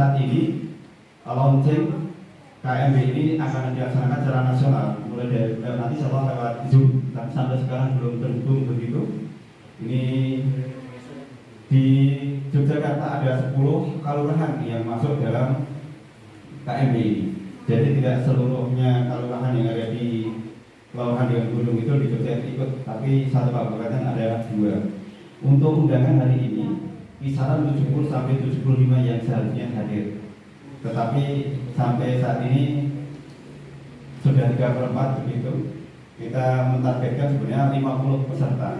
saat ini launching KMB ini akan dilaksanakan secara nasional mulai dari nanti setelah lewat Zoom, tapi sampai sekarang belum terhubung begitu. Ini di Yogyakarta ada 10 kelurahan yang masuk dalam KMB ini. Jadi tidak seluruhnya kelurahan yang ada di kelurahan dengan gunung itu di Jogja ikut, tapi satu kabupaten ada 2. Untuk undangan hari ini kisaran 70 sampai 75 yang seharusnya hadir. Tetapi sampai saat ini sudah 3/4 begitu. Kita mentargetkan sebenarnya 50 peserta.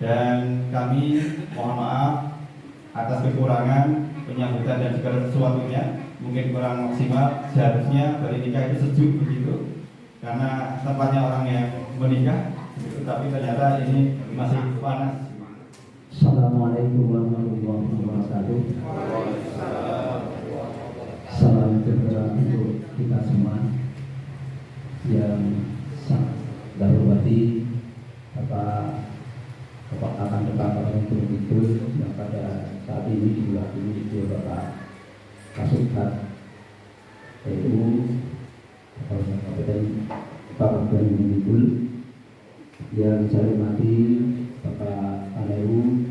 Dan kami mohon maaf atas kekurangan penyambutan dan segala sesuatunya mungkin kurang maksimal. Seharusnya hari nikah itu sejuk begitu karena tempatnya orang yang menikah begitu, tapi ternyata ini masih panas. Assalamualaikum warahmatullahi wabarakatuh. Salam sejahtera untuk kita semua yang sangat hormati Bapak akan Departemen Gunung yang pada saat ini diwakili oleh Bapak Kasubag PU Kabupaten Gunung Kidul, yang saya hormati Bapak Alewu,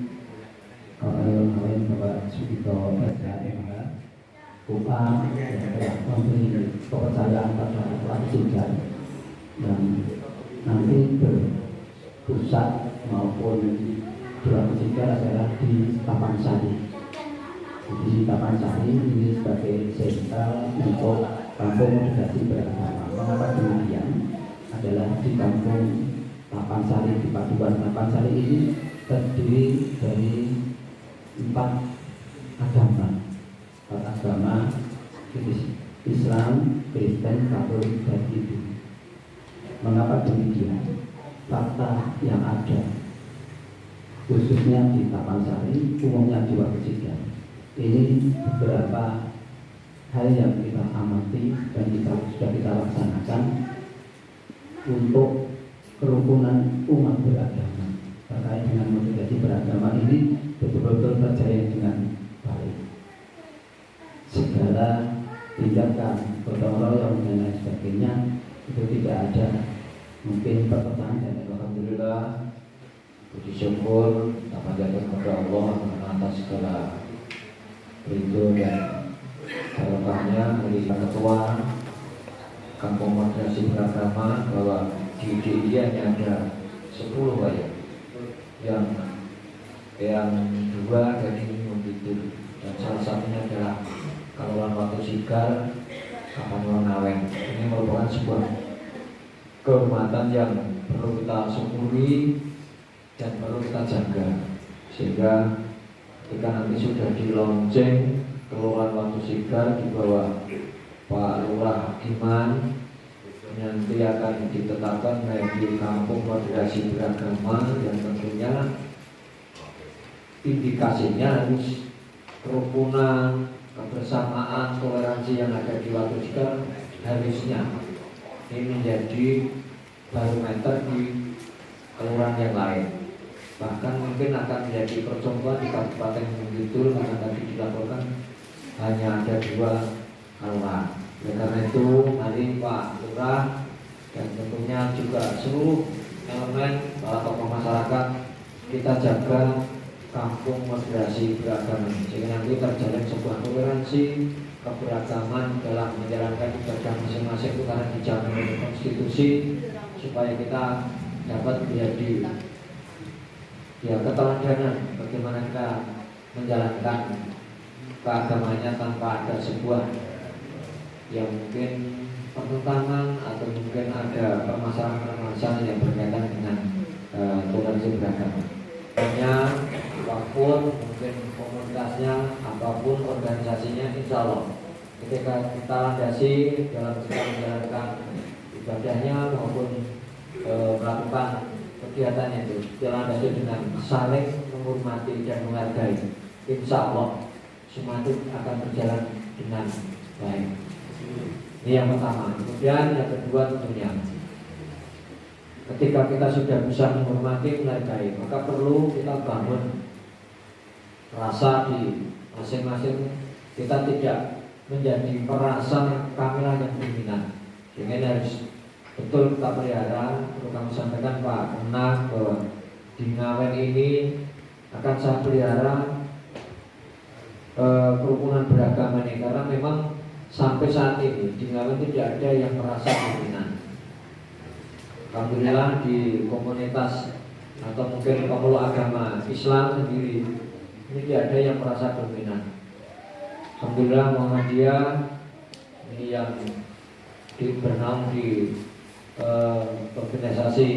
Kawan Bapak Sugito SHMH, UPA yang telah memberi kepercayaan pada Wasigar yang nanti berpusat maupun Wasigar adalah di Tapansari. Di Tapansari ini sebagai sentral untuk kampung edukasi beragama. Mengapa demikian? Adalah di kampung Tapansari, di Paduan Tapansari ini terdiri dari 4 agama, Islam, Kristen, Katolik, dan Hindu. Mengapa demikian? Fakta yang ada, khususnya di Tapansari, umumnya di Wasigar, ini beberapa hal yang kita amati dan sudah kita laksanakan untuk kerukunan umat beragama. Terkait dengan modulasi beragama ini betul-betul berjaya dengan baik. Segala tindakan gotong royong dan lain sebagainya itu tidak ada mungkin pertentangan, dan alhamdulillah puji syukur kita panjatkan kepada Allah atas segala ridho dan barokahnya dari ketua Kampung Madrasah Beragama bahwa di dia ada 10 yang 2 dari Gunung Kidul, dan salah satunya adalah Kelurahan Watusigar, Kapanewon Ngawen. Ini merupakan sebuah kehormatan yang perlu kita syukuri dan perlu kita jaga, sehingga ketika nanti sudah di launching Kelurahan Watusigar di bawah Pak Lurah Iman, nanti akan ditetapkan menjadi kampung moderasi beragama yang tentunya indikasinya harus kerukunan, kebersamaan, toleransi yang ada di Watusigar harusnya ini menjadi barometer di kelurahan yang lain. Bahkan mungkin akan menjadi percontohan di Kabupaten Gunung Kidul, karena tadi dilaporkan hanya ada 2 kelurahan. Oleh karena itu, mari Pak Lurah dan tentunya juga seluruh elemen para tokoh masyarakat kita jaga kampung moderasi beragama, sehingga nanti terjalin sebuah toleransi keberagaman dalam menjalankan ibadah masing-masing itu karena dijamin oleh konstitusi, supaya kita dapat menjadi keteladanan bagaimana kita menjalankan keagamanya tanpa ada sebuah yang mungkin pertentangan atau mungkin ada permasalahan-permasalahan yang berkaitan dengan toleransi beragama. Hanya apapun mungkin komunitasnya, apapun organisasinya, insya Allah ketika kita landasi dalam menjalankan ibadahnya maupun melakukan kegiatannya itu dilandasi dengan saling menghormati dan menghargai, insya Allah semua itu akan berjalan dengan baik. Ini yang pertama. Kemudian yang kedua tentunya ketika kita sudah bisa menghormati, menghargai, maka perlu kita bangun rasa di masing-masing kita tidak menjadi merasa kamilah yang dominan. Jadi harus betul kita pelihara. Perlu kami sampaikan Pak Menak bahwa di Ngawen ini akan saya pelihara kerukunan beragama ini, karena memang sampai saat ini di Ngawen tidak ada yang merasa dominan. Alhamdulillah di komunitas atau mungkin pemeluk agama Islam sendiri ini tidak ada yang merasa dominan. Alhamdulillah Muhammadiyah ini yang bernaung di organisasi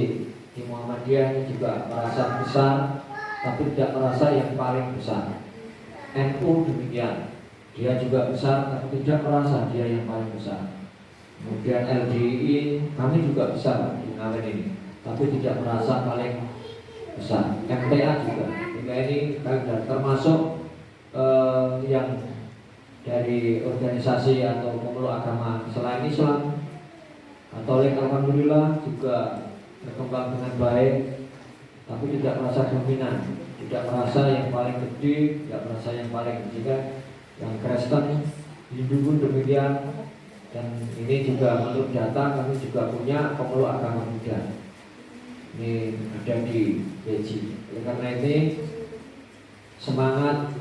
di Muhammadiyah ini juga merasa besar, tapi tidak merasa yang paling besar. NU demikian, dia juga besar, tapi tidak merasa dia yang paling besar. Kemudian LDI kami juga besar di Ngawen ini, tapi tidak merasa paling besar. MTA juga, hingga ini termasuk yang dari organisasi atau pemeluk agama selain Islam. Katolik alhamdulillah juga berkembang dengan baik, tapi tidak merasa dominan, tidak merasa yang paling gede, tidak merasa yang paling kecil. Yang Kristen, Hindu pun demikian. Dan ini juga menurut data kami juga punya pemeluk agama muda. Ini ada di Beji. Karena ini semangat,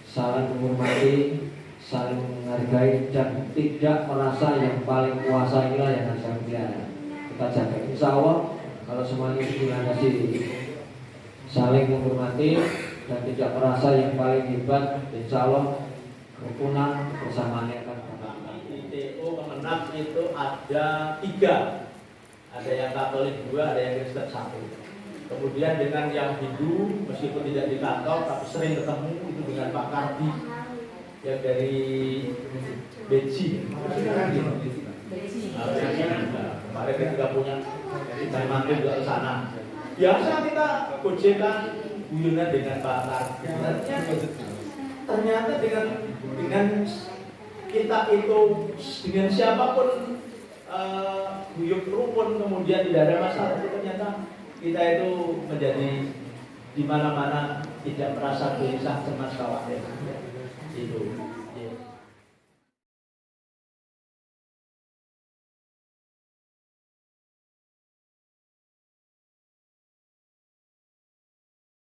saling menghormati, saling menghargai, dan tidak merasa yang paling kuasa inilah yang harus kami pelihara. Kita jaga. Insya Allah kalau semuanya dilandasi saling menghormati dan tidak merasa yang paling hebat, insya Allah kerukunan kebersamaannya akan berkembang. ITO Kemenak itu ada 3, ada yang Katolik 2, ada yang Kristen 1. Kemudian dengan yang Hindu, meskipun tidak di kantor tapi sering ketemu, itu dengan Pak Kardi yang dari Beji. Kemarin ketika punya saya mantu juga ke sana. Biasa kita gojekan guyonan dengan Pak Kardi. Ternyata dengan kita itu dengan siapapun guyup rukun, kemudian tidak ada masalah, itu ternyata kita itu menjadi di mana-mana tidak merasa gelisah, cemas, khawatir. Itu.